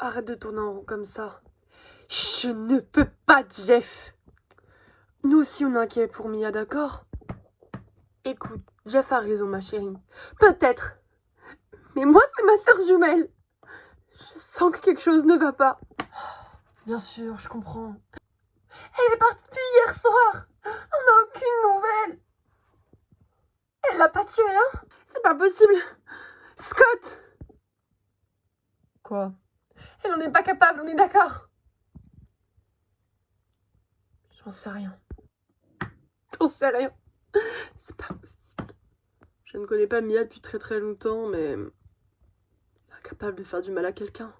Arrête de tourner en rond comme ça. Je ne peux pas, Jeff. Nous aussi, on est inquiets pour Mia, d'accord? Écoute, Jeff a raison, ma chérie. Peut-être. Mais moi, c'est ma sœur jumelle. Je sens que quelque chose ne va pas. Bien sûr, je comprends. Elle est partie depuis hier soir. On n'a aucune nouvelle. Elle l'a pas tué, hein? C'est pas possible. Scott! Quoi? Elle n'en est pas capable, on est d'accord? J'en sais rien. T'en sais rien. C'est pas possible. Je ne connais pas Mia depuis très très longtemps, mais elle est incapable de faire du mal à quelqu'un.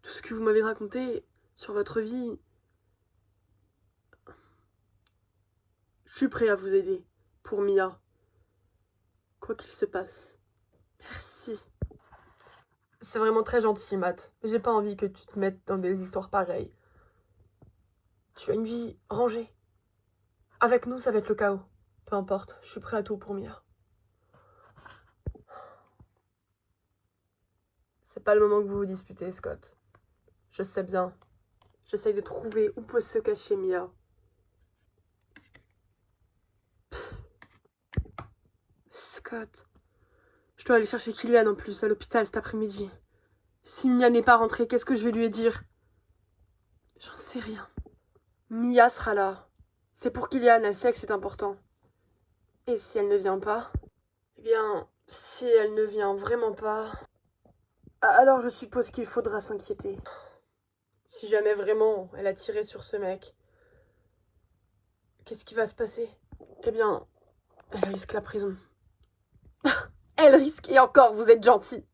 Tout ce que vous m'avez raconté sur votre vie, je suis prêt à vous aider. Pour Mia. Quoi qu'il se passe. Merci. C'est vraiment très gentil, Matt. Mais j'ai pas envie que tu te mettes dans des histoires pareilles. Tu as une vie rangée. Avec nous, ça va être le chaos. Peu importe, je suis prêt à tout pour Mia. C'est pas le moment que vous vous disputez, Scott. Je sais bien. J'essaye de trouver où peut se cacher Mia. Scott. Je dois aller chercher Kylian en plus à l'hôpital cet après-midi. Si Mia n'est pas rentrée, qu'est-ce que je vais lui dire? J'en sais rien. Mia sera là. C'est pour Kylian, elle sait que c'est important. Et si elle ne vient pas? Eh bien, si elle ne vient vraiment pas... Alors je suppose qu'il faudra s'inquiéter. Si jamais vraiment elle a tiré sur ce mec, qu'est-ce qui va se passer? Eh bien, elle risque la prison. Elle risque, et encore, vous êtes gentil.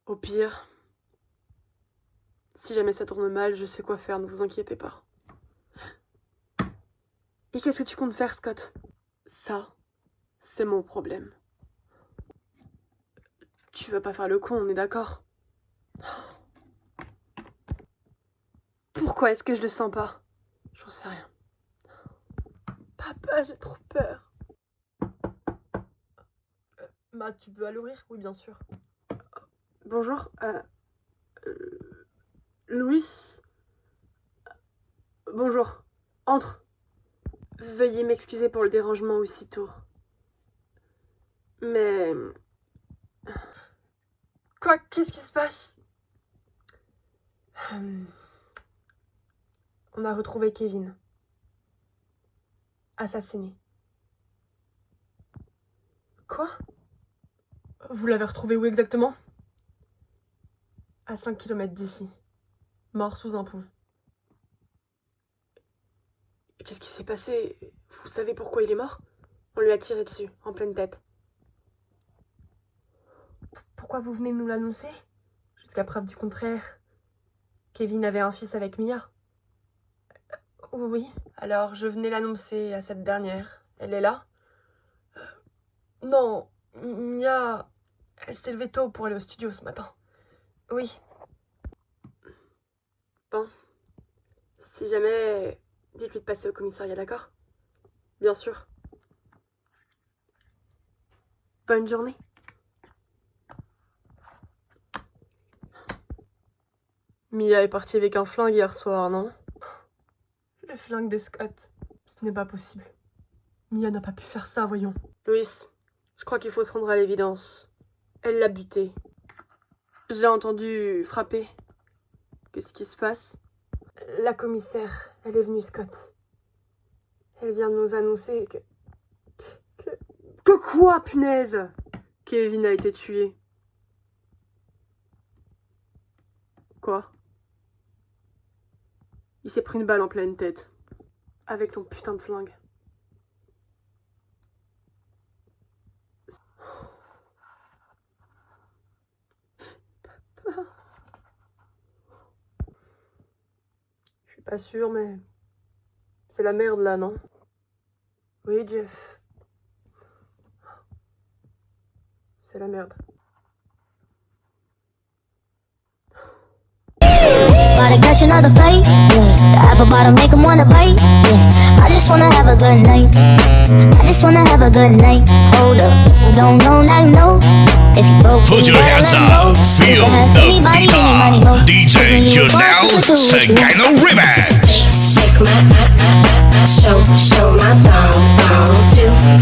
Au pire, si jamais ça tourne mal, je sais quoi faire, ne vous inquiétez pas. Et qu'est-ce que tu comptes faire, Scott? Ça, c'est mon problème. Tu vas pas faire le con, on est d'accord? Pourquoi est-ce que je le sens pas? J'en sais rien. Papa, j'ai trop peur. Matt, tu peux aller ouvrir? Oui, bien sûr. Bonjour, Louis? Bonjour, entre. Veuillez m'excuser pour le dérangement aussitôt. Mais... Quoi? Qu'est-ce qui se passe? On a retrouvé Kevin. Assassiné. Quoi? Vous l'avez retrouvé où exactement? À 5 km d'ici. Mort sous un pont. Qu'est-ce qui s'est passé? Vous savez pourquoi il est mort? On lui a tiré dessus, en pleine tête. Pourquoi vous venez nous l'annoncer? Jusqu'à preuve du contraire. Kevin avait un fils avec Mia. Oui. Alors je venais l'annoncer à cette dernière. Elle est là? Non, Mia... Elle s'est levée tôt pour aller au studio ce matin. Oui. Bon. Si jamais... Dites-lui de passer au commissariat, d'accord? Bien sûr. Bonne journée. Mia est partie avec un flingue hier soir, non? Le flingue de Scott. Ce n'est pas possible. Mia n'a pas pu faire ça, voyons. Louis, je crois qu'il faut se rendre à l'évidence. Elle l'a buté. J'ai entendu frapper. Qu'est-ce qui se passe? La commissaire, elle est venue, Scott. Elle vient de nous annoncer que... Que quoi, punaise? Kevin a été tué. Quoi? Il s'est pris une balle en pleine tête. Avec ton putain de flingue. Papa. Je suis pas sûre, mais... C'est la merde, là, non? Oui, Jeff. C'est la merde. But catch another fight. Yeah. The apple bottom make him wanna bite. Yeah. I just wanna have a good night. I just wanna have a good night. Hold up, if you don't know, now you know. If you broke, Put your hands up, feel the beat up. DJ Janelle Sagano Remix. Shake my show my thong,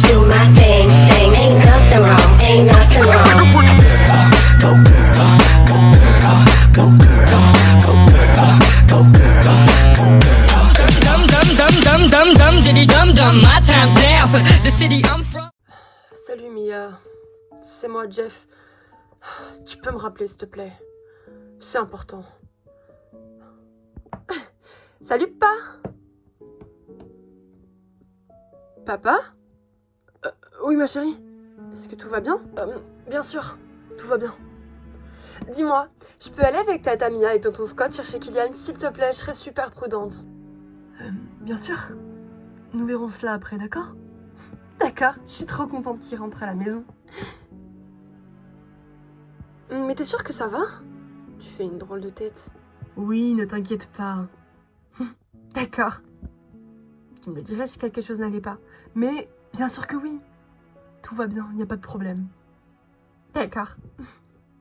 do my thing, ain't nothing wrong, ain't nothing wrong. Go girl, go girl, go girl, go girl, go girl, go girl. Dum diddy dum, my time's now. The city I'm from. Salut Mia, c'est moi Jeff. Tu peux me rappeler s'il te plaît? C'est important. Salut Pa. Papa? Oui ma chérie. Est-ce que tout va bien? Bien sûr, tout va bien. Dis-moi, je peux aller avec tata Mia et tonton Scott chercher Kylian, s'il te plaît, je serais super prudente. Bien sûr. Nous verrons cela après, d'accord? D'accord, je suis trop contente qu'il rentre à la maison. Mais t'es sûre que ça va? Tu fais une drôle de tête. Oui, ne t'inquiète pas. D'accord. Tu me le dirais si quelque chose n'allait pas. Mais bien sûr que oui. Tout va bien, il n'y a pas de problème. D'accord.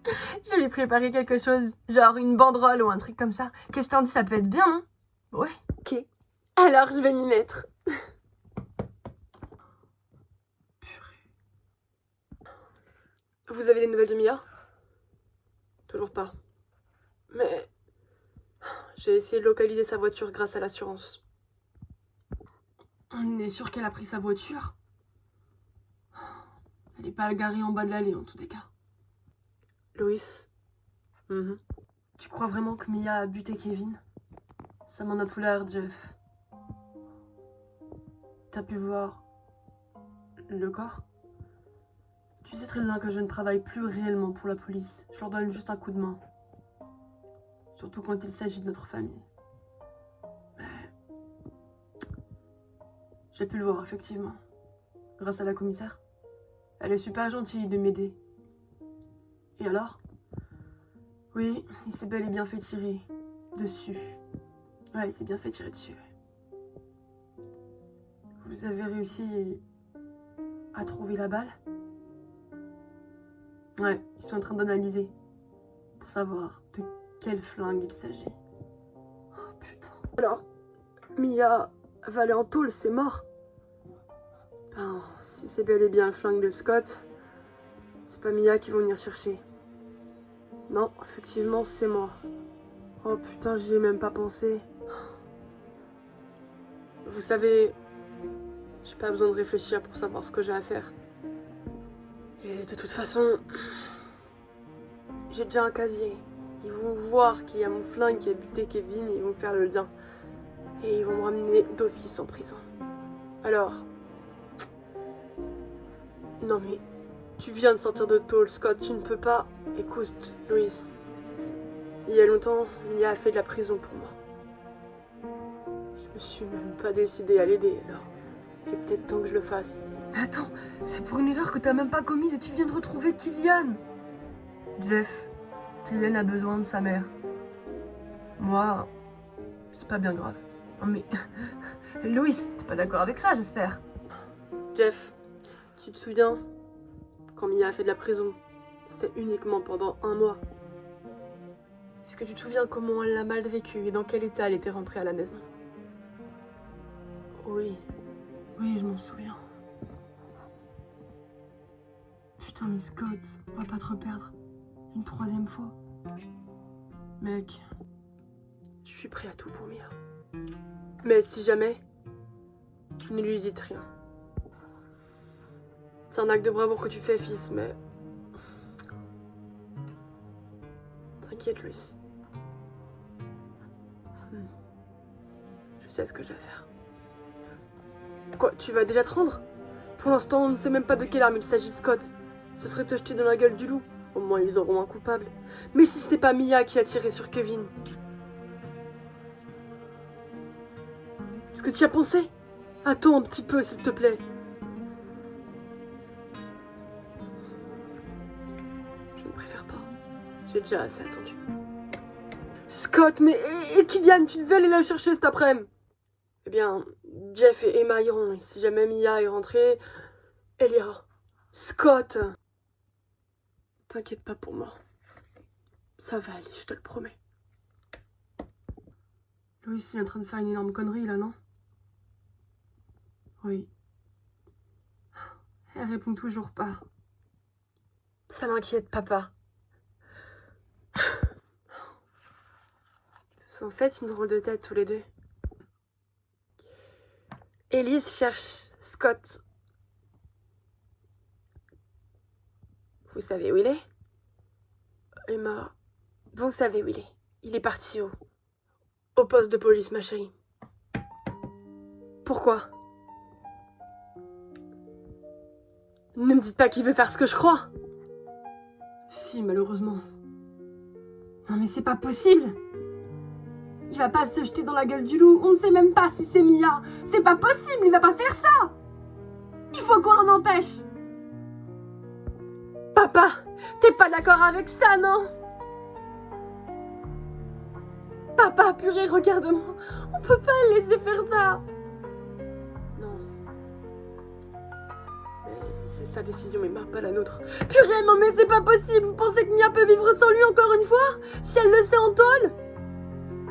Je lui ai préparé quelque chose, genre une banderole ou un truc comme ça. Qu'est-ce que t'en dis, ça peut être bien, non? Ouais, ok. Alors, je vais m'y mettre. Vous avez des nouvelles de Mia? Toujours pas. Mais j'ai essayé de localiser sa voiture grâce à l'assurance. On est sûr qu'elle a pris sa voiture? Elle n'est pas garée en bas de l'allée en tous les cas. Loïs? Tu crois vraiment que Mia a buté Kevin? Ça m'en a tout l'air, Jeff. T'as pu voir le corps? Tu sais très bien que je ne travaille plus réellement pour la police. Je leur donne juste un coup de main. Surtout quand il s'agit de notre famille. Mais j'ai pu le voir, effectivement. Grâce à la commissaire. Elle est super gentille de m'aider. Et alors? Oui, il s'est bel et bien fait tirer dessus. Ouais, il s'est bien fait tirer dessus. Vous avez réussi à trouver la balle? Ouais, ils sont en train d'analyser pour savoir de quel flingue il s'agit. Oh putain. Alors, Mia va aller en tôle, c'est mort. Ben, si c'est bel et bien le flingue de Scott, c'est pas Mia qui vont venir chercher. Non, effectivement, c'est moi. Oh putain, j'y ai même pas pensé. Vous savez, j'ai pas besoin de réfléchir pour savoir ce que j'ai à faire. Et de toute façon, j'ai déjà un casier. Ils vont voir qu'il y a mon flingue qui a buté Kevin et ils vont faire le lien. Et ils vont me ramener d'office en prison. Alors... Non mais... Tu viens de sortir de tôle, Scott, tu ne peux pas... Écoute, Loïs. Il y a longtemps, Mia a fait de la prison pour moi. Je me suis même pas décidée à l'aider, alors... Il est peut-être temps que je le fasse. Mais attends, c'est pour une erreur que t'as même pas commise et tu viens de retrouver Kylian. Jeff, Kylian a besoin de sa mère. Moi, c'est pas bien grave. Non mais... Loïs, t'es pas d'accord avec ça, j'espère. Jeff, tu te souviens, quand Mia a fait de la prison, c'est uniquement pendant 1 mois. Est-ce que tu te souviens comment elle l'a mal vécu et dans quel état elle était rentrée à la maison? Oui. Oui, je m'en souviens. Putain, mais Scott, on va pas te reperdre. Une 3e fois. Mec, je suis prêt à tout pour Mia. Mais si jamais, ne lui dites rien. C'est un acte de bravoure que tu fais, fils, mais... T'inquiète, Louis. Je sais ce que je vais faire. Quoi, tu vas déjà te rendre? Pour l'instant, on ne sait même pas de quelle arme il s'agit, Scott. Ce serait te jeter dans la gueule du loup. Au moins, ils auront un coupable. Mais si c'était pas Mia qui a tiré sur Kevin? Est-ce que tu y as pensé? Attends un petit peu, s'il te plaît. Je ne préfère pas. J'ai déjà assez attendu. Scott, mais et Kylian, tu devais aller la chercher cet après-midi. Eh bien, Jeff et Emma iront, et si jamais Mia est rentrée, elle ira. Scott! T'inquiète pas pour moi. Ça va aller, je te le promets. Louis, il est en train de faire une énorme connerie, là, non? Oui. Elle répond toujours pas. Ça m'inquiète, papa. Vous en faites une drôle de tête, tous les deux. Elise cherche Scott. Vous savez où il est? Emma, vous savez où il est. Il est parti au poste de police, ma chérie. Pourquoi? Ne me dites pas qu'il veut faire ce que je crois. Si, malheureusement. Non mais c'est pas possible. Il va pas se jeter dans la gueule du loup. On ne sait même pas si c'est Mia. C'est pas possible, il va pas faire ça. Il faut qu'on l'en empêche. Papa, t'es pas d'accord avec ça, non? Papa, purée, regarde-moi. On peut pas le laisser faire ça. Non. Mais c'est sa décision, Emma, pas la nôtre. Purée, non mais c'est pas possible. Vous pensez que Mia peut vivre sans lui encore une fois? Si elle le sait en tôle?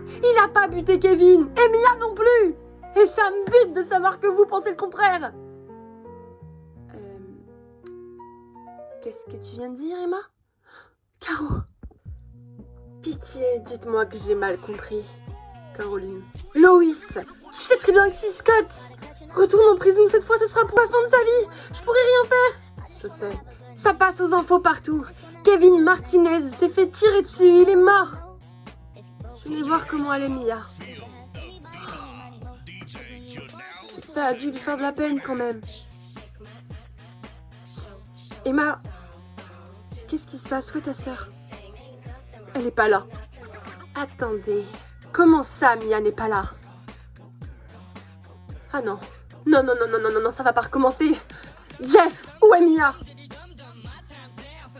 Il a pas buté Kevin. Et Mia non plus. Et ça me bute de savoir que vous pensez le contraire. Qu'est-ce que tu viens de dire, Emma? Caro. Pitié, dites-moi que j'ai mal compris. Caroline. Loïs, je sais très bien que si Scott retourne en prison cette fois, ce sera pour la fin de sa vie. Je pourrai rien faire. Je sais. Ça passe aux infos partout. Kevin Martinez s'est fait tirer dessus, il est mort. Je vais voir comment elle est, Mia. Ça a dû lui faire de la peine quand même. Emma, qu'est-ce qui se passe? Où est ta sœur? Elle est pas là. Attendez. Comment ça, Mia n'est pas là? Ah non. Non, non, non, non, non, non, non, ça va pas recommencer. Jeff, où est Mia?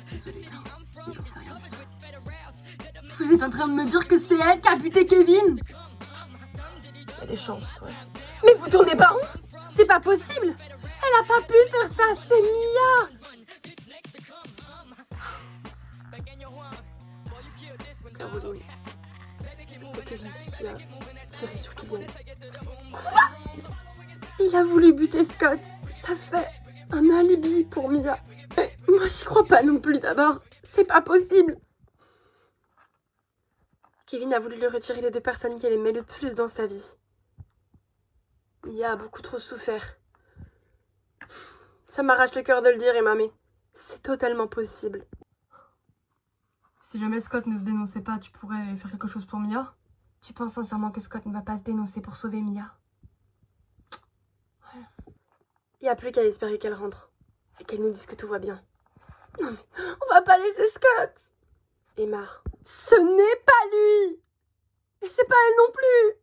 Désolée, Caro, mais j'en sais rien du tout. Vous êtes en train de me dire que c'est elle qui a buté Kevin? Il y a des chances, ouais. Mais vous tournez pas rond? C'est pas possible. Elle a pas pu faire ça, c'est Mia. Caroline, c'est Kevin qui a tiré sur Kylian. Quoi? Il a voulu buter Scott. Ça fait un alibi pour Mia. Mais moi, j'y crois pas non plus d'abord. C'est pas possible. Kevin a voulu lui retirer les deux personnes qu'il aimait le plus dans sa vie. Mia a beaucoup trop souffert. Ça m'arrache le cœur de le dire, Emma, mais c'est totalement possible. Si jamais Scott ne se dénonçait pas, tu pourrais faire quelque chose pour Mia? Tu penses sincèrement que Scott ne va pas se dénoncer pour sauver Mia? Ouais. Il n'y a plus qu'à espérer qu'elle rentre. Et qu'elle nous dise que tout va bien. Non mais, on va pas laisser Scott! Emma, ce n'est pas lui! Et c'est pas elle non plus!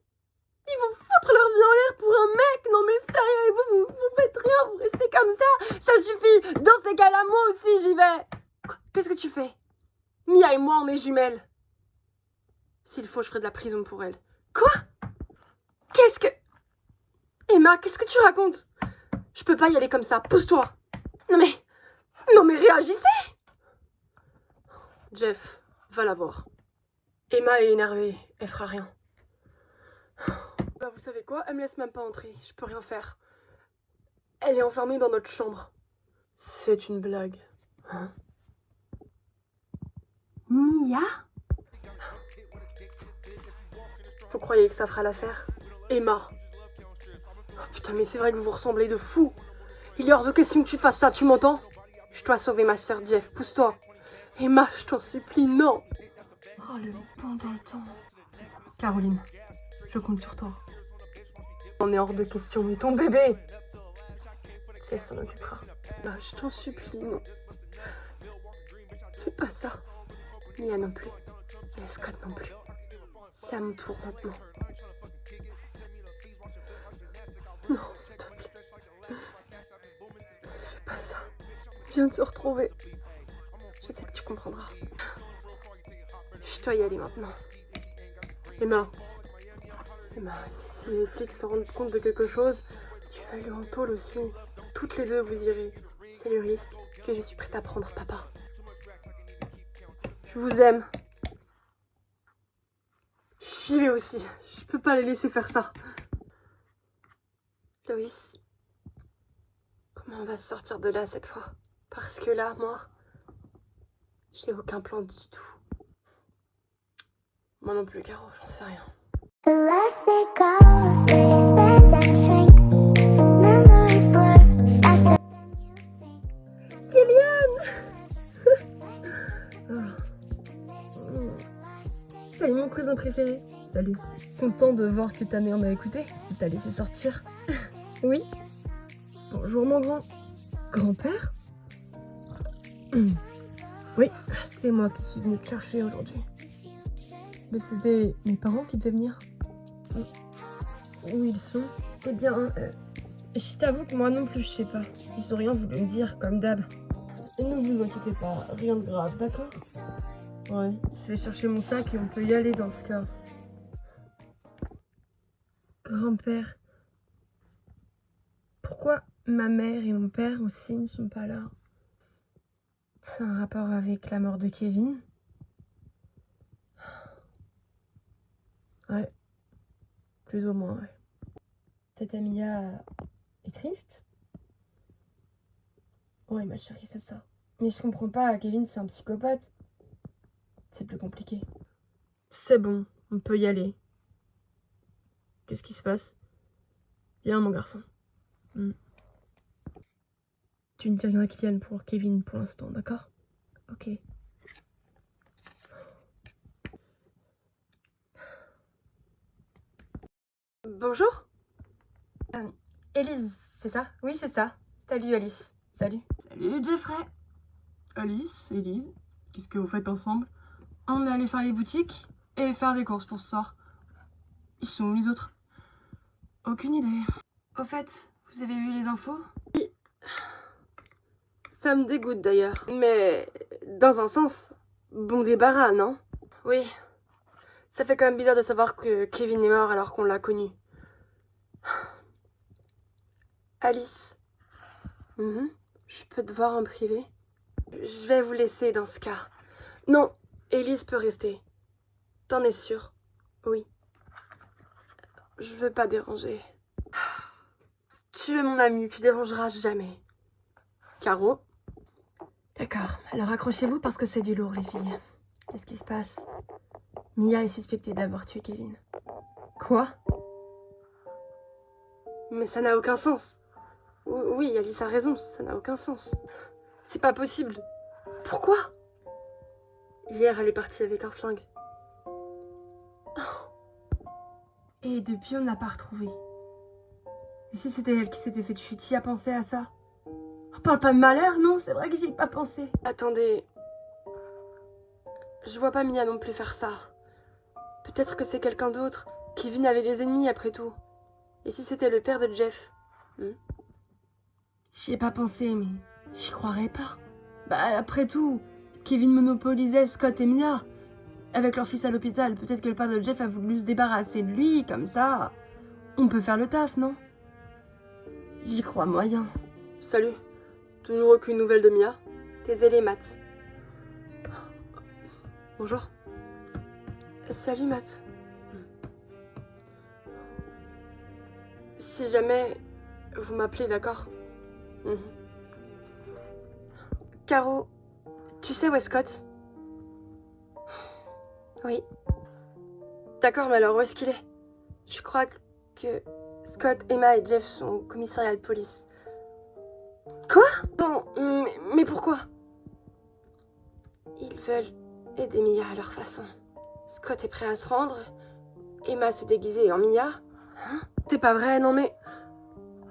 Ils vont foutre leur vie en l'air pour un mec! Non mais sérieux, et vous faites rien, vous restez comme ça! Ça suffit! Dans ces cas-là, moi aussi j'y vais! Quoi? Qu'est-ce que tu fais? Mia et moi, on est jumelles. S'il faut, je ferai de la prison pour elle. Quoi? Qu'est-ce que... Emma, qu'est-ce que tu racontes? Je peux pas y aller comme ça, pousse-toi. Non mais réagissez! Jeff, va la voir. Emma est énervée, elle fera rien. Bah vous savez quoi? Elle me laisse même pas entrer, je peux rien faire. Elle est enfermée dans notre chambre. C'est une blague. Hein? Mia? Vous croyez que ça fera l'affaire? Emma. Oh, putain, mais c'est vrai que vous vous ressemblez de fou. Il est hors de question que tu fasses ça, tu m'entends? Je dois sauver ma sœur Jeff, pousse-toi. Emma, je t'en supplie, non. Oh, le bon dans le temps. Caroline, je compte sur toi. On est hors de question, mais ton bébé. Jeff s'en occupera. Emma, je t'en supplie, non. Fais pas ça. Mia non plus. Et Scott non plus. C'est à mon tour maintenant. Non, s'il te plaît. Fais pas ça. On vient de se retrouver. Je sais que tu comprendras. Je dois y aller maintenant. Emma. Emma, si les flics se rendent compte de quelque chose, tu vas lui en tôle aussi. Toutes les deux, vous irez. C'est le risque que je suis prête à prendre, papa. Je vous aime. J'y vais aussi. Je peux pas les laisser faire ça. Loïs, comment on va se sortir de là cette fois? Parce que là, moi, j'ai aucun plan du tout. Moi non plus, Caro, j'en sais rien. The last they go, they expand and shrink. Memories blur faster than you think. Salut mon cousin préféré. Salut. Content de voir que ta mère m'a écouté. Tu t'as laissé sortir. Oui. Bonjour mon grand-père. Oui, c'est moi qui suis venue te chercher aujourd'hui. Mais c'était mes parents qui devaient venir. Où ils sont? Eh bien, je t'avoue que moi non plus je sais pas. Ils ont rien voulu me dire, comme d'hab. Et ne vous inquiétez pas, rien de grave, d'accord? Ouais, je vais chercher mon sac et on peut y aller dans ce cas. Grand-père, pourquoi ma mère et mon père aussi ne sont pas là? C'est un rapport avec la mort de Kevin? Ouais, plus ou moins, ouais. Tata Mia est triste? Ouais, ma chérie, c'est ça. Mais je comprends pas, Kevin, c'est un psychopathe. C'est plus compliqué. C'est bon, on peut y aller. Qu'est-ce qui se passe? Viens, mon garçon. Tu ne dis rien à Kylian pour Kevin pour l'instant, d'accord? Ok. Bonjour. Élise, c'est ça? Oui, c'est ça. Salut Alice. Salut. Salut Jeffrey. Alice, Élise, qu'est-ce que vous faites ensemble? On est allé faire les boutiques et faire des courses pour ce soir. Ils sont où les autres? Aucune idée. Au fait, vous avez vu les infos? Oui. Ça me dégoûte d'ailleurs. Mais dans un sens, bon débarras, non? Oui. Ça fait quand même bizarre de savoir que Kevin est mort alors qu'on l'a connu. Alice. Je peux te voir en privé? Je vais vous laisser dans ce cas. Non, Élise peut rester. T'en es sûre? Oui. Je veux pas déranger. Tu es mon amie, tu dérangeras jamais. Caro? D'accord, alors accrochez-vous parce que c'est du lourd, les filles. Qu'est-ce qui se passe? Mia est suspectée d'avoir tué Kevin. Quoi? Mais ça n'a aucun sens. Oui, Alice a raison, ça n'a aucun sens. C'est pas possible. Pourquoi? Hier, elle est partie avec un flingue. Et depuis, on ne l'a pas retrouvée. Et si c'était elle qui s'était fait tuer, tu y as pensé à ça? On parle pas de malheur, non? C'est vrai que j'y ai pas pensé. Attendez. Je vois pas Mia non plus faire ça. Peut-être que c'est quelqu'un d'autre. Kevin avait des ennemis après tout. Et si c'était le père de Jeff? J'y ai pas pensé, mais j'y croirais pas. Bah après tout, Kevin monopolisait Scott et Mia. Avec leur fils à l'hôpital, peut-être que le père de Jeff a voulu se débarrasser de lui, comme ça. On peut faire le taf, non? J'y crois moyen. Salut. Toujours aucune nouvelle de Mia? Désolé, Matt. Bonjour. Salut, Matt. Si jamais vous m'appelez, d'accord? Caro, tu sais où est Scott? Oui. D'accord, mais alors où est-ce qu'il est? Je crois que Scott, Emma et Jeff sont au commissariat de police. Quoi? Attends, mais pourquoi? Ils veulent aider Mia à leur façon. Scott est prêt à se rendre. Emma s'est déguisée en Mia. Hein? C'est pas vrai, non mais...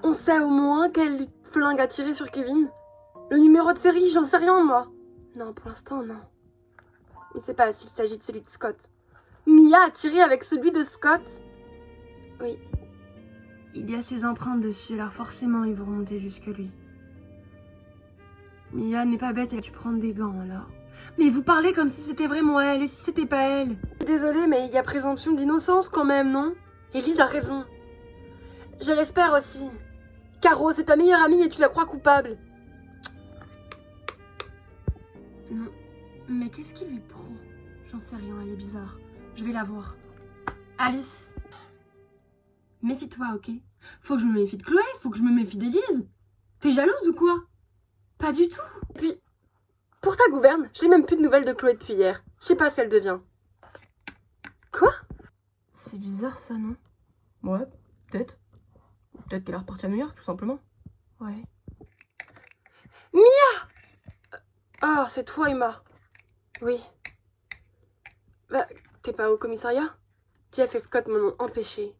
On sait au moins quel flingue a tiré sur Kevin. Le numéro de série, j'en sais rien, moi. Non, pour l'instant, non. On ne sait pas s'il s'agit de celui de Scott. Mia a tiré avec celui de Scott? Oui. Il y a ses empreintes dessus, alors forcément, ils vont remonter jusque lui. Mia n'est pas bête, elle a dû prendre des gants, alors. Mais vous parlez comme si c'était vraiment elle, et si c'était pas elle? désolée, mais il y a présomption d'innocence quand même, non? Élise a raison. Je l'espère aussi. Caro, c'est ta meilleure amie et tu la crois coupable. Non, mais qu'est-ce qui lui prend? J'en sais rien, elle est bizarre. Je vais la voir. Alice, méfie-toi, ok? Faut que je me méfie de Chloé, faut que je me méfie d'Élise. T'es jalouse ou quoi? Pas du tout. Et puis, pour ta gouverne, j'ai même plus de nouvelles de Chloé depuis hier. Je sais pas si elle devient. Quoi? C'est bizarre ça, non? Ouais, peut-être. Peut-être qu'elle est repartie à New York, tout simplement. Ouais. Mia! Oh, c'est toi, Emma. Oui. Bah, t'es pas au commissariat? Jeff et Scott m'en ont empêché.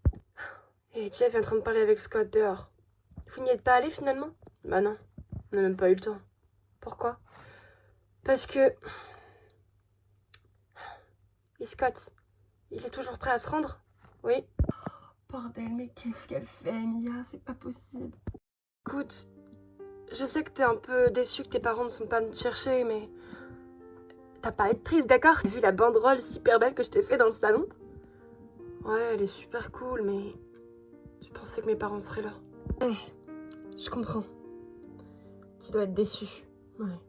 Et Jeff est en train de parler avec Scott dehors. Vous n'y êtes pas allé finalement? Bah non, on n'a même pas eu le temps. Pourquoi? Parce que... Et Scott, il est toujours prêt à se rendre? Oui. Bordel, mais qu'est-ce qu'elle fait, Mia? C'est pas possible. Écoute, je sais que t'es un peu déçue que tes parents ne sont pas venus te chercher, mais... T'as pas à être triste, d'accord? T'as vu la banderole super belle que je t'ai fait dans le salon? Ouais, elle est super cool, mais... Je pensais que mes parents seraient là. Ouais, je comprends. Tu dois être déçue. Ouais.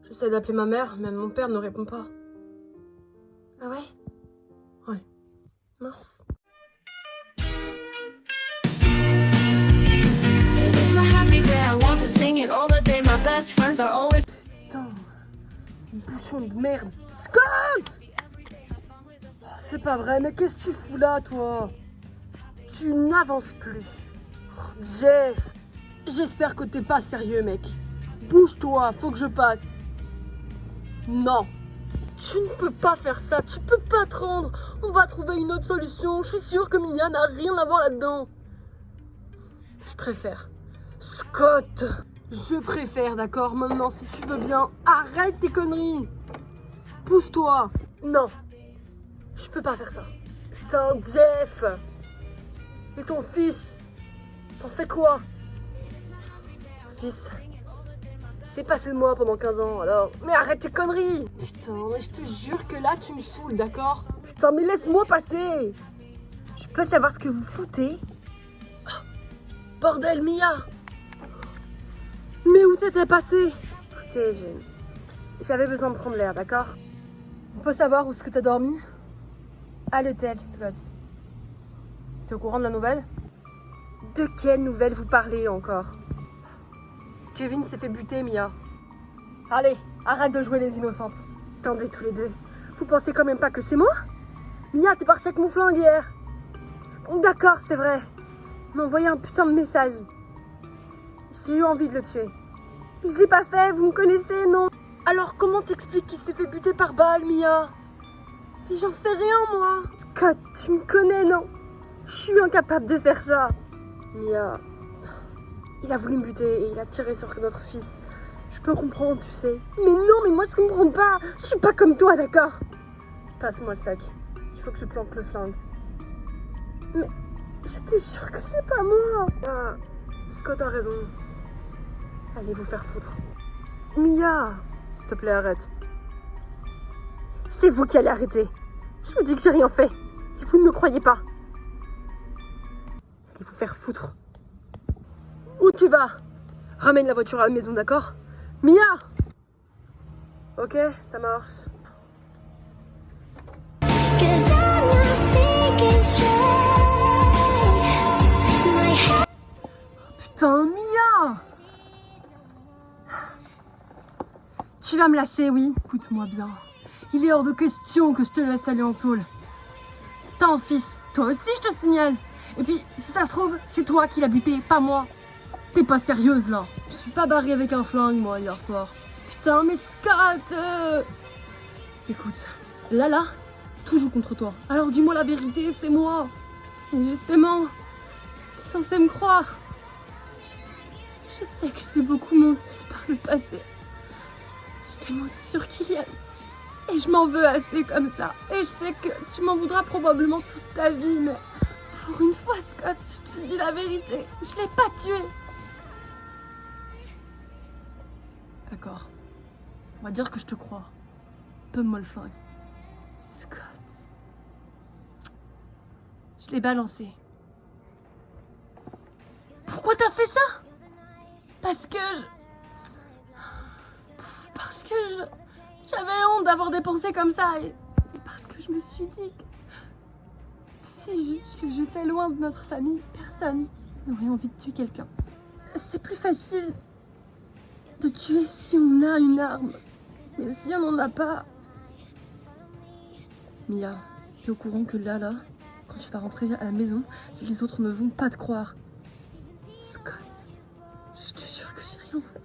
J'essaie d'appeler ma mère, même mon père ne répond pas. Ah ouais? Ouais. Mince. Putain, une bouchon de merde. Scott! C'est pas vrai, mais qu'est-ce que tu fous là, toi? Tu n'avances plus. Oh, Jeff, j'espère que t'es pas sérieux, mec. Bouge-toi, faut que je passe. Non, tu ne peux pas faire ça, tu peux pas te rendre. On va trouver une autre solution, je suis sûre que Mia n'a rien à voir là-dedans. Je préfère. Scott, je préfère, d'accord? Maintenant, si tu veux bien, arrête tes conneries. Pousse-toi. Non, je peux pas faire ça. Putain, Jeff. Et ton fils, t'en fais quoi? Fils, il s'est passé de moi pendant 15 ans, alors... Mais arrête tes conneries! Putain, mais je te jure que là, tu me saoules, d'accord? Putain, mais laisse-moi passer! Je peux savoir ce que vous foutez? Oh, bordel, Mia! Mais où t'étais passé? Écoutez, j'avais besoin de prendre l'air, d'accord? On peut savoir où est-ce que t'as dormi? À l'hôtel, Scott. T'es au courant de la nouvelle? De quelle nouvelle vous parlez encore? Kevin s'est fait buter, Mia. Allez, arrête de jouer les innocentes. Attendez tous les deux. Vous pensez quand même pas que c'est moi? Mia, t'es partie avec mon flingue hier. D'accord, c'est vrai. M'a envoyé un putain de message. J'ai eu envie de le tuer. Mais je l'ai pas fait, vous me connaissez, non? Alors comment t'expliques qu'il s'est fait buter par balle, Mia? Mais j'en sais rien, moi. Scott, tu me connais, non? Je suis incapable de faire ça. Mia, il a voulu me buter et il a tiré sur notre fils. Je peux comprendre, tu sais. Mais non, mais moi je comprends pas. Je suis pas comme toi, d'accord? Passe-moi le sac. Il faut que je planque le flingue. Mais je te jure que c'est pas moi. Ah, Scott a raison. Allez vous faire foutre. Mia, s'il te plaît, arrête. C'est vous qui allez arrêter. Je vous dis que j'ai rien fait. Et vous ne me croyez pas. Allez vous faire foutre. Où tu vas? Ramène la voiture à la maison, d'accord? Mia! Ok, ça marche. Putain, Mia! Tu vas me lâcher, oui? Écoute-moi bien. Il est hors de question que je te laisse aller en tôle. T'as un fils, toi aussi je te signale. Et puis, si ça se trouve, c'est toi qui l'as buté, pas moi. T'es pas sérieuse là? Je suis pas barrée avec un flingue moi hier soir. Putain, mais Scott Écoute, là, tout joue contre toi. Alors dis-moi la vérité, c'est moi. Et justement, t'es censé me croire. Je sais que je t'ai beaucoup menti par le passé. Je t'ai menti sur Kylian. Et je m'en veux assez comme ça. Et je sais que tu m'en voudras probablement toute ta vie, mais pour une fois, Scott, je te dis la vérité. Je l'ai pas tué. D'accord. On va dire que je te crois. Donne-moi le flingue. Scott. Je l'ai balancé. Pourquoi t'as fait ça? Parce que j'avais honte d'avoir des pensées comme ça et parce que je me suis dit que si je le jetais loin de notre famille, personne n'aurait envie de tuer quelqu'un. C'est plus facile de tuer si on a une arme, mais si on n'en a pas... Mia, tu es au courant que là, quand tu vas rentrer à la maison, les autres ne vont pas te croire. Scott, je te jure que j'ai rien fait.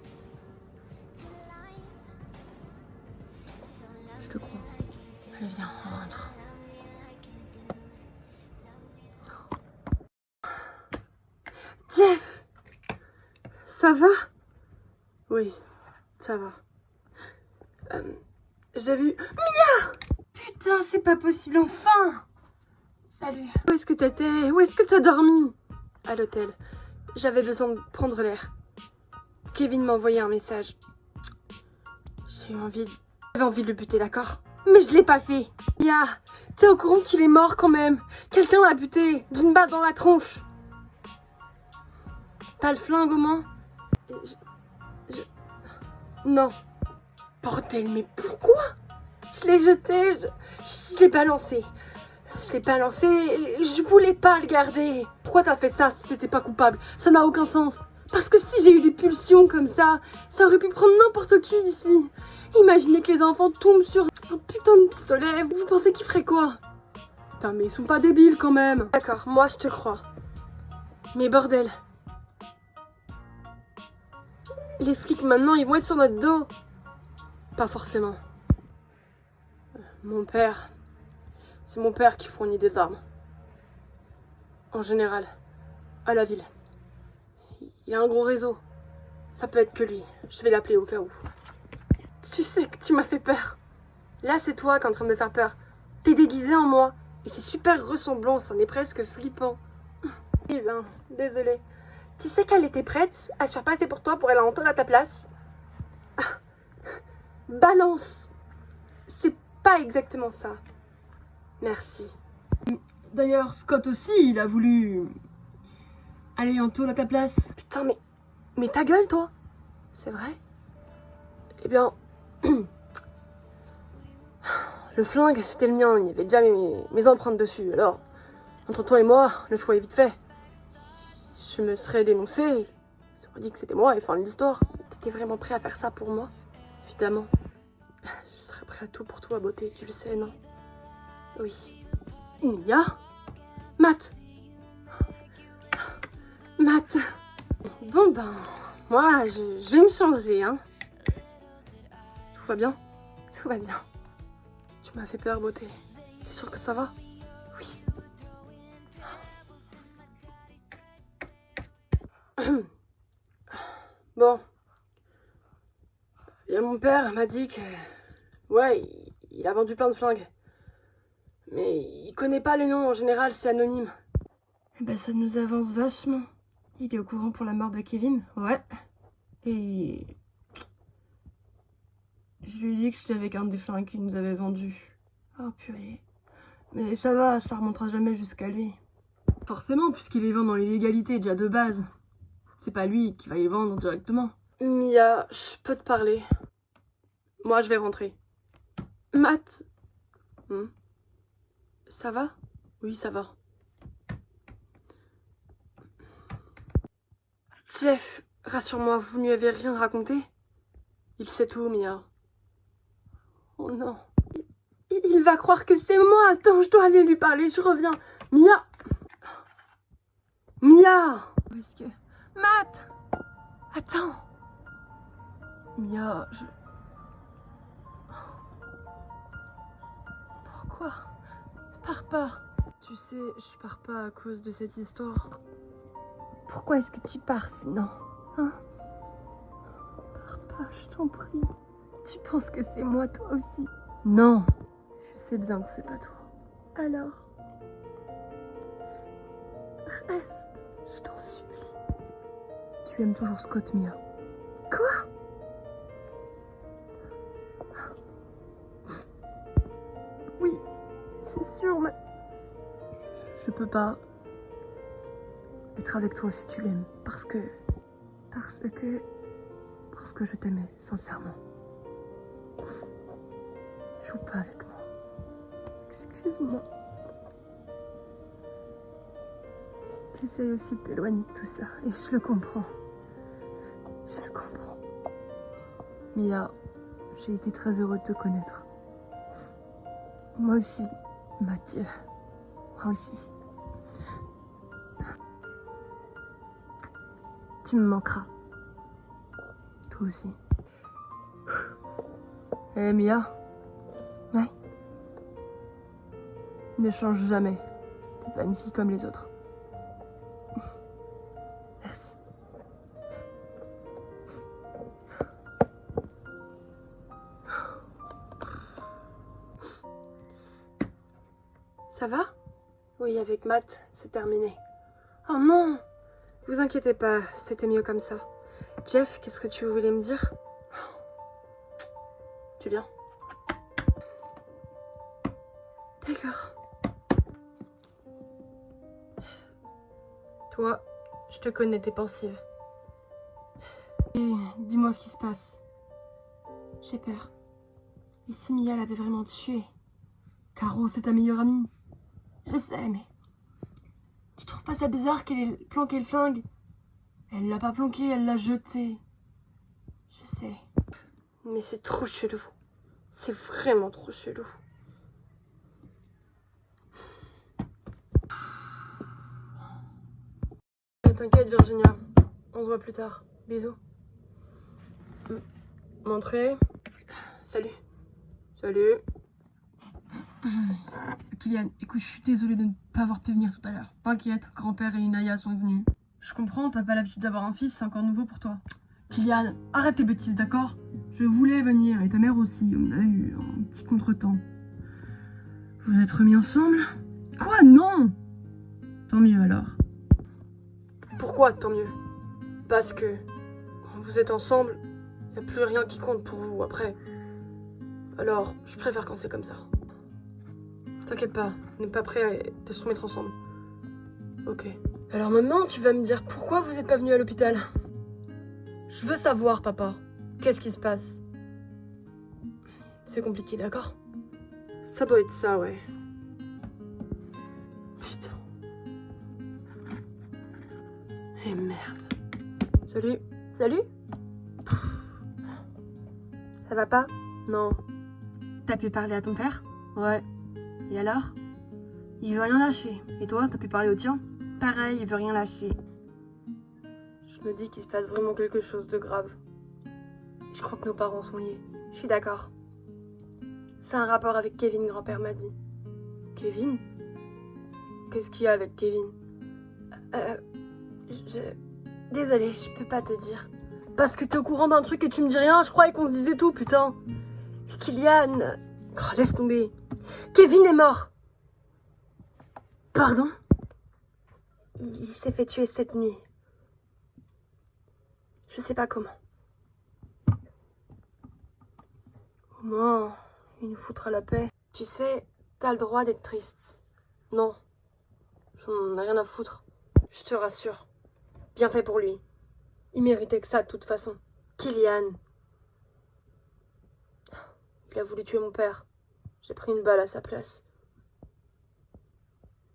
Je te crois. Allez, viens, on rentre. Jeff! Ça va? Oui, ça va. J'ai vu... Mia! Putain, c'est pas possible, enfin! Salut. Où est-ce que t'étais? Où est-ce que t'as dormi? À l'hôtel. J'avais besoin de prendre l'air. Kevin m'a envoyé un message. J'avais envie de le buter, d'accord? Mais je l'ai pas fait. Mia, t'es au courant qu'il est mort quand même? Quelqu'un l'a buté d'une balle dans la tronche. T'as le flingue au moins? Non. Bordel, mais pourquoi? Je l'ai jeté, je l'ai balancé. Je l'ai balancé, je voulais pas le garder. Pourquoi t'as fait ça si t'étais pas coupable? Ça n'a aucun sens. Parce que si j'ai eu des pulsions comme ça aurait pu prendre n'importe qui ici. Imaginez que les enfants tombent sur un putain de pistolet. Vous pensez qu'ils feraient quoi? Putain, mais ils sont pas débiles quand même. D'accord, moi je te crois. Mais bordel. Les flics maintenant, ils vont être sur notre dos. Pas forcément. Mon père... C'est mon père qui fournit des armes. En général. À la ville. Il a un gros réseau. Ça peut être que lui. Je vais l'appeler au cas où. Tu sais que tu m'as fait peur. Là, c'est toi qui es en train de me faire peur. T'es déguisé en moi. Et c'est super ressemblant, c'en est presque flippant. Désolée. Tu sais qu'elle était prête à se faire passer pour toi pour aller entendre à ta place? Ah. Balance. C'est pas exactement ça. Merci. D'ailleurs, Scott aussi, il a voulu aller en taule à ta place. Putain, mais ta gueule, toi. C'est vrai? Eh bien, le flingue, c'était le mien. Il y avait déjà mes empreintes dessus. Alors, entre toi et moi, le choix est vite fait. Je me serais dénoncé. J'aurais dit que c'était moi et fin de l'histoire. T'étais vraiment prêt à faire ça pour moi? Évidemment. Je serais prêt à tout pour toi, beauté, tu le sais, non? Oui. Mia? Matt? Matt? Bon ben, moi, je vais me changer, hein. Tout va bien? Tout va bien. Tu m'as fait peur, beauté. T'es sûre que ça va? Oui. Bon. Et mon père m'a dit que... Ouais, il a vendu plein de flingues. Mais il connaît pas les noms, en général, c'est anonyme. Eh ben, ça nous avance vachement. Il est au courant pour la mort de Kevin? Ouais. Et... Je lui ai dit que c'était avec un des flingues qu'il nous avait vendu. Oh purée. Mais ça va, ça remontera jamais jusqu'à lui. Forcément, puisqu'il les vend dans l'illégalité déjà de base. C'est pas lui qui va les vendre directement. Mia, je peux te parler. Moi, je vais rentrer. Matt. Ça va? Oui, ça va. Jeff, rassure-moi, vous ne lui avez rien raconté? Il sait tout, Mia. Oh non. Il va croire que c'est moi. Attends, je dois aller lui parler, je reviens. Mia! Mia! Où est-ce que... Matt! Attends! Mia, Pourquoi? Pars pas. Tu sais, je pars pas à cause de cette histoire. Pourquoi est-ce que tu pars sinon? Hein? Pars pas, je t'en prie. Tu penses que c'est moi toi aussi? Non. Je sais bien que c'est pas toi. Alors... Reste, je t'en supplie. Tu aimes toujours Scott, Mia? Quoi? Oui, c'est sûr, mais... Je peux pas être avec toi si tu l'aimes. Parce que je t'aimais, sincèrement. Joue pas avec moi. Excuse-moi. J'essaye aussi de t'éloigner de tout ça, et je le comprends. Je le comprends. Mia, j'ai été très heureux de te connaître. Moi aussi, Mathieu. Moi aussi. Tu me manqueras. Toi aussi. Eh Mia. Ouais. Ne change jamais. T'es pas une fille comme les autres. Merci. Ça va? Oui, avec Matt, c'est terminé. Oh non! Vous inquiétez pas, c'était mieux comme ça. Jeff, qu'est-ce que tu voulais me dire? Tu viens? D'accord. Toi, je te connais, t'es pensive. Et dis-moi ce qui se passe. J'ai peur. Et si Mia l'avait vraiment tué? Caro, c'est ta meilleure amie. Je sais, mais... Tu trouves pas ça bizarre qu'elle ait planqué le flingue? Elle l'a pas planqué, elle l'a jeté. Je sais. Mais c'est trop chelou. C'est vraiment trop chelou. T'inquiète Virginia, on se voit plus tard. Bisous. Montrez. Salut. Salut. Kylian, écoute, je suis désolée de ne pas avoir pu venir tout à l'heure. T'inquiète, grand-père et Inaya sont venus. Je comprends, t'as pas l'habitude d'avoir un fils, c'est encore nouveau pour toi. Kylian, arrête tes bêtises, d'accord? Je voulais venir, et ta mère aussi, on a eu un petit contretemps. Vous êtes remis ensemble? Quoi? Non! Tant mieux alors. Pourquoi tant mieux? Parce que quand vous êtes ensemble, y a plus rien qui compte pour vous après. Alors, je préfère quand c'est comme ça. T'inquiète pas, on n'est pas prêt à se remettre ensemble. Ok. Alors maintenant, tu vas me dire pourquoi vous n'êtes pas venu à l'hôpital? Je veux savoir, papa. Qu'est-ce qui se passe? C'est compliqué, d'accord? Ça doit être ça, ouais. Putain. Eh merde. Salut. Salut? Ça va pas? Non. T'as pu parler à ton père? Ouais. Et alors? Il veut rien lâcher. Et toi, t'as pu parler au tien? Pareil, il veut rien lâcher. Je me dis qu'il se passe vraiment quelque chose de grave. Je crois que nos parents sont liés. Je suis d'accord. C'est un rapport avec Kevin, grand-père m'a dit. Kevin? Qu'est-ce qu'il y a avec Kevin? Désolée, je peux pas te dire. Parce que t'es au courant d'un truc et tu me dis rien, je croyais qu'on se disait tout, putain. Kylian... Oh, laisse tomber. Kevin est mort. Pardon? Il s'est fait tuer cette nuit. Je sais pas comment. Au moins, il nous foutra la paix. Tu sais, t'as le droit d'être triste. Non, j'en ai rien à foutre. Je te rassure. Bien fait pour lui. Il méritait que ça de toute façon. Kylian. Il a voulu tuer mon père. J'ai pris une balle à sa place.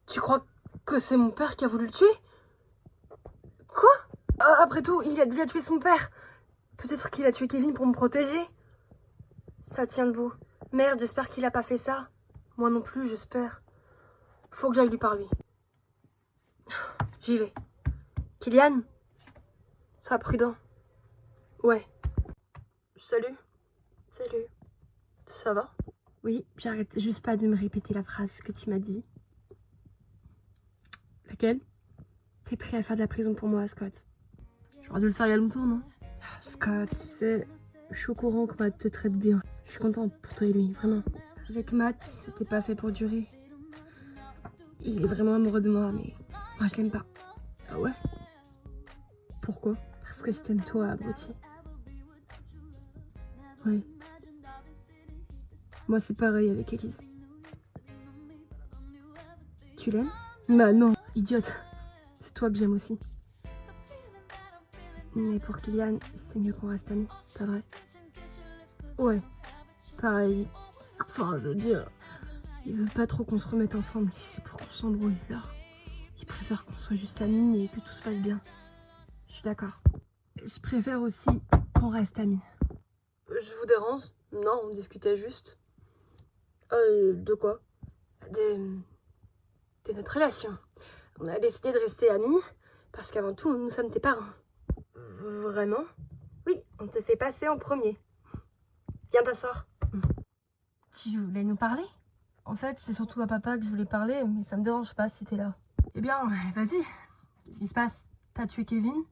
Tu crois que c'est mon père qui a voulu le tuer? Quoi? Après tout, il a déjà tué son père. Peut-être qu'il a tué Kevin pour me protéger? Ça tient debout. Merde, j'espère qu'il a pas fait ça. Moi non plus, j'espère. Faut que j'aille lui parler. J'y vais. Kylian? Sois prudent. Ouais. Salut. Salut. Ça va? Oui, j'arrête juste pas de me répéter la phrase que tu m'as dit. Laquelle? T'es prêt à faire de la prison pour moi, Scott? J'aurais dû le faire il y a longtemps, non? Scott, je suis au courant que Matt te traite bien. Je suis contente pour toi et lui, vraiment. Avec Matt, c'était pas fait pour durer. Il est vraiment amoureux de moi, mais moi je l'aime pas. Ah ouais? Pourquoi? Parce que je t'aime toi, abruti. Oui. Moi c'est pareil avec Elise. Tu l'aimes? Bah non, idiote. C'est toi que j'aime aussi. Mais pour Kylian, c'est mieux qu'on reste amis, pas vrai? Ouais, pareil. Enfin, je veux dire, il veut pas trop qu'on se remette ensemble si c'est pour qu'on s'embrouille, là. Il préfère qu'on soit juste amis et que tout se passe bien. Je suis d'accord. Je préfère aussi qu'on reste amis. Je vous dérange? Non, on discutait juste. De quoi? De notre relation. On a décidé de rester amis parce qu'avant tout, nous sommes tes parents. Vraiment? Oui, on te fait passer en premier. Viens t'asseoir. Tu voulais nous parler? En fait, c'est surtout à papa que je voulais parler, mais ça me dérange pas si t'es là. Eh bien, vas-y. Qu'est-ce qui se passe? T'as tué Kevin?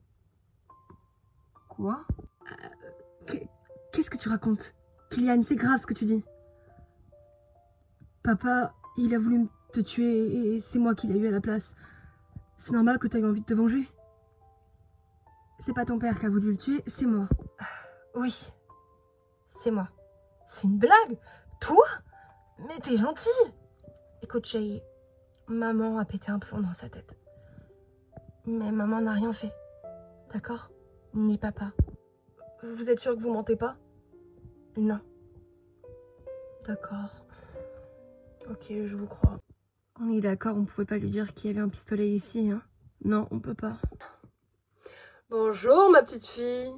Quoi? Qu'est-ce que tu racontes? Kylian, c'est grave ce que tu dis. Papa, il a voulu te tuer et c'est moi qui l'ai eu à la place. C'est normal que tu aies envie de te venger. C'est pas ton père qui a voulu le tuer, c'est moi. Oui, c'est moi. C'est une blague? Toi? Mais t'es gentille. Écoute, chérie, maman a pété un plomb dans sa tête. Mais maman n'a rien fait. D'accord? Ni papa. Vous êtes sûr que vous mentez pas? Non. D'accord. Ok, je vous crois. On est d'accord, on pouvait pas lui dire qu'il y avait un pistolet ici, hein? Non, on peut pas. Bonjour, ma petite fille.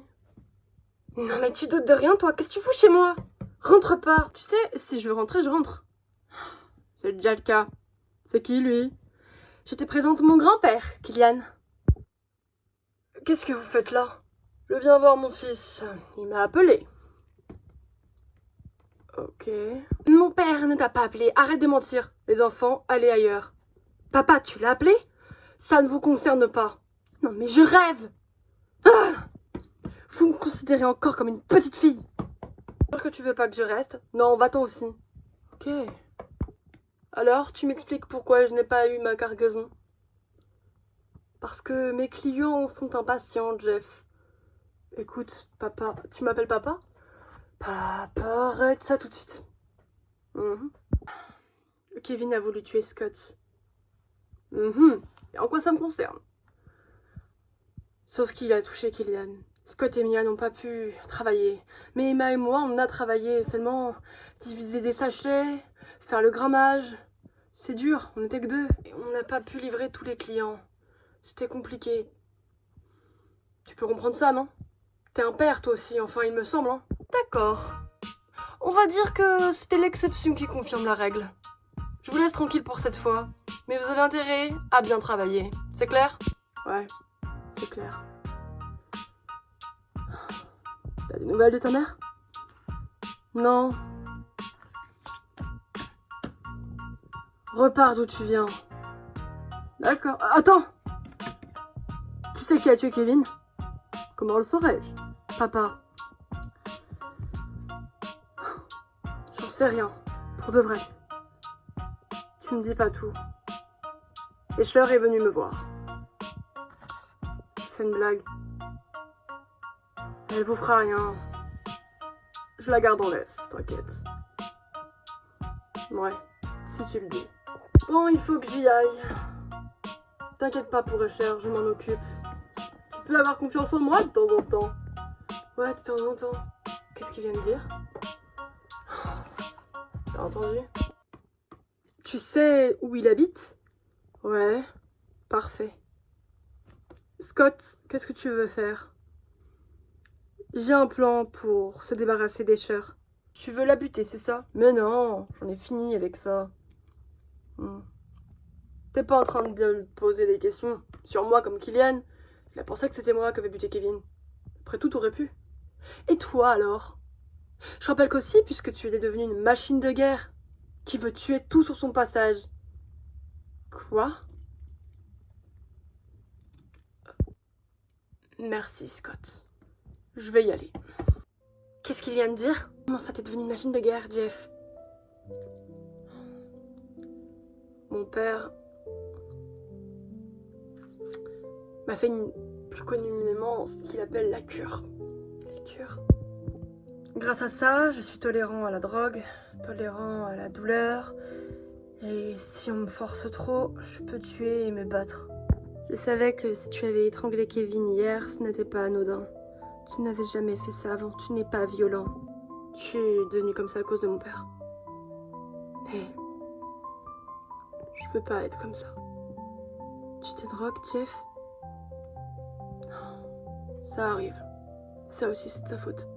Non, mais tu doutes de rien, toi? Qu'est-ce que tu fous chez moi? Rentre pas. Tu sais, si je veux rentrer, je rentre. C'est déjà le cas. C'est qui, lui? Je te présente mon grand-père, Kylian. Qu'est-ce que vous faites là? Je viens voir mon fils. Il m'a appelé. Ok. Mon père ne t'a pas appelé. Arrête de mentir. Les enfants, allez ailleurs. Papa, tu l'as appelé? Ça ne vous concerne pas. Non, mais je rêve. Ah! Vous me considérez encore comme une petite fille. Sûr que tu veux pas que je reste? Non, va-t'en aussi. Ok. Alors, tu m'expliques pourquoi je n'ai pas eu ma cargaison? Parce que mes clients sont impatients, Jeff. Écoute, papa... Tu m'appelles papa? Papa, arrête ça tout de suite. Kevin a voulu tuer Scott. Et en quoi ça me concerne? Sauf qu'il a touché Kylian. Scott et Mia n'ont pas pu travailler. Mais Emma et moi, on a travaillé seulement diviser des sachets, faire le grammage. C'est dur, on n'était que deux. Et on n'a pas pu livrer tous les clients. C'était compliqué. Tu peux comprendre ça, non? T'es un père, toi aussi, enfin, il me semble, hein? D'accord. On va dire que c'était l'exception qui confirme la règle. Je vous laisse tranquille pour cette fois. Mais vous avez intérêt à bien travailler. C'est clair? Ouais, c'est clair. T'as des nouvelles de ta mère? Non. Repars d'où tu viens. D'accord. Attends! Tu sais qui a tué Kevin? Comment le saurais-je? Papa. J'en sais rien. Pour de vrai. Tu me dis pas tout. Escher est venu me voir. C'est une blague. Elle vous fera rien. Je la garde en laisse, t'inquiète. Ouais, si tu le dis. Bon, il faut que j'y aille. T'inquiète pas pour Escher, je m'en occupe. Tu peux avoir confiance en moi de temps en temps. Ouais, de temps en temps. Qu'est-ce qu'il vient de dire? T'as entendu? Tu sais où il habite? Ouais, parfait. Scott, qu'est-ce que tu veux faire? J'ai un plan pour se débarrasser d'Escher. Tu veux la buter, c'est ça? Mais non, j'en ai fini avec ça. T'es pas en train de me poser des questions sur moi comme Kylian? Il a pensé que c'était moi qui avais buté Kevin. Après tout, t'aurais pu. Et toi alors? Je rappelle qu'aussi, puisque tu es devenue une machine de guerre qui veut tuer tout sur son passage. Quoi? Merci, Scott. Je vais y aller. Qu'est-ce qu'il vient de dire? Comment ça, t'es devenue une machine de guerre, Jeff? Mon père m'a fait plus communément ce qu'il appelle la cure. La cure. Grâce à ça, je suis tolérant à la drogue, tolérant à la douleur Et si on me force trop, je peux tuer et me battre. Je savais que si tu avais étranglé Kevin hier, ce n'était pas anodin. Tu n'avais jamais fait ça avant, tu n'es pas violent. Tu es devenu comme ça à cause de mon père. Mais je peux pas être comme ça. Tu te drogues, Jeff? Non, ça arrive. Ça aussi, c'est de sa faute.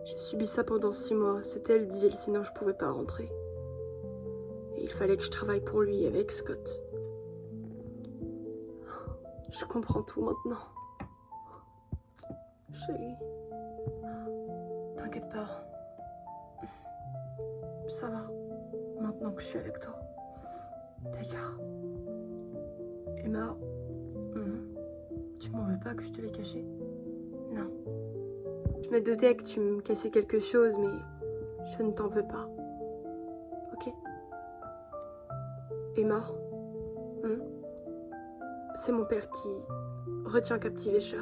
J'ai subi ça pendant 6 mois. C'était le deal, sinon je pouvais pas rentrer. Et il fallait que je travaille pour lui avec Scott. Je comprends tout maintenant. Chérie, t'inquiète pas. Ça va, maintenant que je suis avec toi. D'accord. Emma, tu m'en veux pas que je te l'ai caché? Non. Je me doutais que tu me cachais quelque chose, mais je ne t'en veux pas. Ok? Emma, c'est mon père qui retient captive Escher.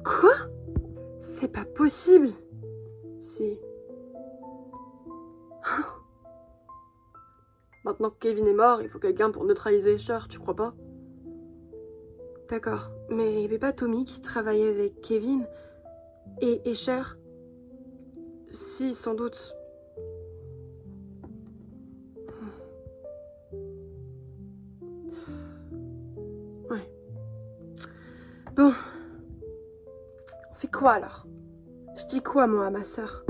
Quoi? C'est pas possible! Si. Maintenant que Kevin est mort, il faut quelqu'un pour neutraliser Escher, tu crois pas? D'accord, mais il n'y avait pas Tommy qui travaillait avec Kevin et Escher? Si, sans doute. Ouais. Bon. On fait quoi alors? Je dis quoi moi à ma sœur?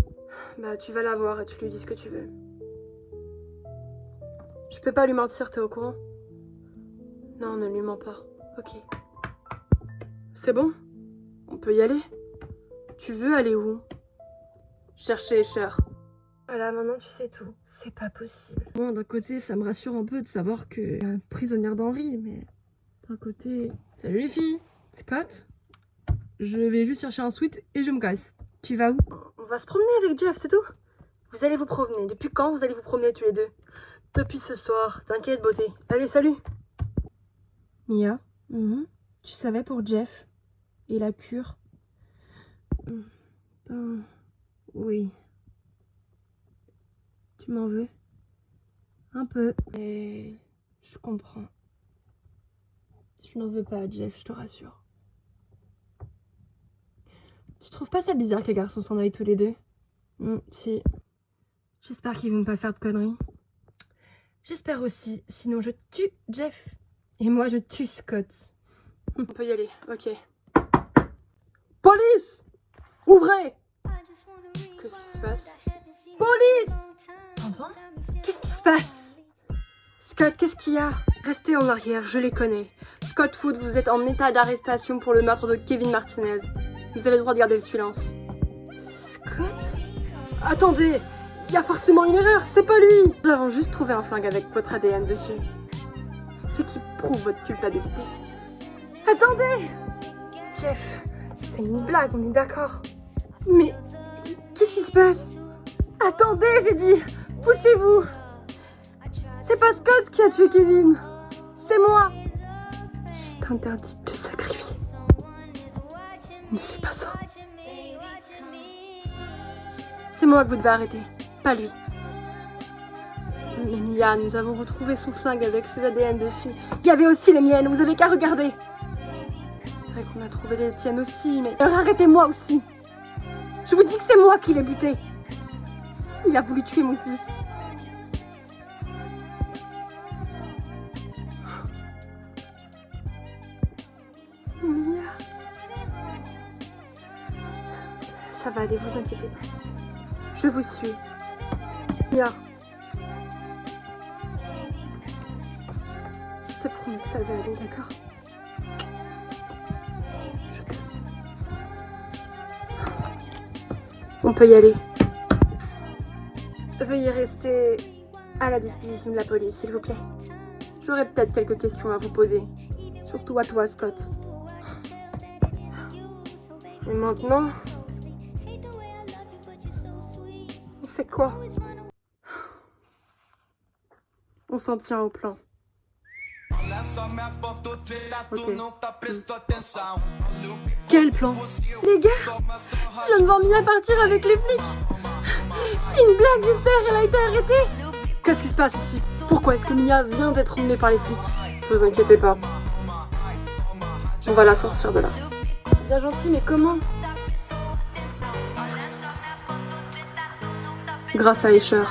Bah tu vas la voir et tu lui dis ce que tu veux. Je peux pas lui mentir, t'es au courant? Non, ne lui mens pas. Ok. C'est bon? On peut y aller? Tu veux aller où? Chercher Escher. Voilà, maintenant tu sais tout. C'est pas possible. Bon, d'un côté, ça me rassure un peu de savoir que prisonnière d'Henri, mais d'un côté... Salut les filles, Scott. Je vais juste chercher un sweat et je me casse. Tu vas où? On va se promener avec Jeff, c'est tout. Vous allez vous promener. Depuis quand vous allez vous promener tous les deux? Depuis ce soir, t'inquiète beauté. Allez, salut. Mia, tu savais pour Jeff et la cure? Oui. Tu m'en veux? Un peu. Mais je comprends. Je n'en veux pas à Jeff, je te rassure. Tu trouves pas ça bizarre que les garçons s'en aillent tous les deux? Si. J'espère qu'ils vont pas faire de conneries. J'espère aussi, sinon je tue Jeff. Et moi je tue Scott. On peut y aller, ok. Police! Ouvrez! Qu'est-ce qui se passe? Police! T'entends? Qu'est-ce qui se passe? Scott, qu'est-ce qu'il y a? Restez en arrière, je les connais. Scott Foot, vous êtes en état d'arrestation pour le meurtre de Kevin Martinez. Vous avez le droit de garder le silence. Scott? Attendez! Il y a forcément une erreur, c'est pas lui! Nous avons juste trouvé un flingue avec votre ADN dessus. Ce qui prouve votre culpabilité. Attendez! Jeff, c'est une blague, on est d'accord. Mais qu'est-ce qui se passe? Attendez, j'ai dit! Poussez-vous! C'est pas Scott qui a tué Kevin! C'est moi! Je t'interdis de te sacrifier. Ne fais pas ça. C'est moi que vous devez arrêter, pas lui. Mais Mia, nous avons retrouvé son flingue avec ses ADN dessus. Il y avait aussi les miennes, vous avez qu'à regarder. C'est vrai qu'on a trouvé les tiennes aussi, mais arrêtez-moi aussi. Je vous dis que c'est moi qui l'ai buté. Il a voulu tuer mon fils. Mia. Ça va aller, vous inquiétez pas. Je vous suis. Mia. Je te promets que ça va aller, d'accord? Je t'aime. On peut y aller. Veuillez rester à la disposition de la police, s'il vous plaît. J'aurais peut-être quelques questions à vous poser. Surtout à toi, Scott. Et maintenant... on fait quoi? On s'en tient au plan. Quel plan? Les gars, je viens de voir Mia partir avec les flics. C'est une blague, j'espère, elle a été arrêtée. Qu'est-ce qui se passe ici? Pourquoi est-ce que Mia vient d'être emmenée par les flics? Ne vous inquiétez pas. On va la sortir de là. Bien gentil, mais comment? Grâce à Escher.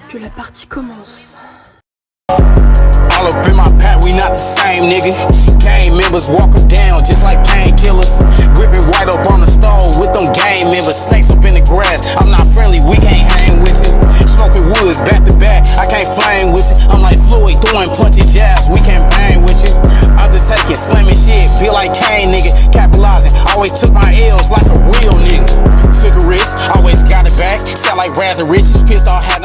Que la partie commence. All up in my pack, we not the same, nigga. Gang members walk them down just like painkillers. Gripping white up on the stove with them gang members. Snakes up in the grass, I'm not friendly, we can't hang with you. Smoking woods back to back, I can't flame with you. I'm like Floyd, throwing punchy jabs, we can't bang with you. Undertaking, slamming shit, feel like Kane, nigga. Capitalizing, always took my L's like a real nigga. Took a risk, always got it back. Sound like rather riches, pissed off, had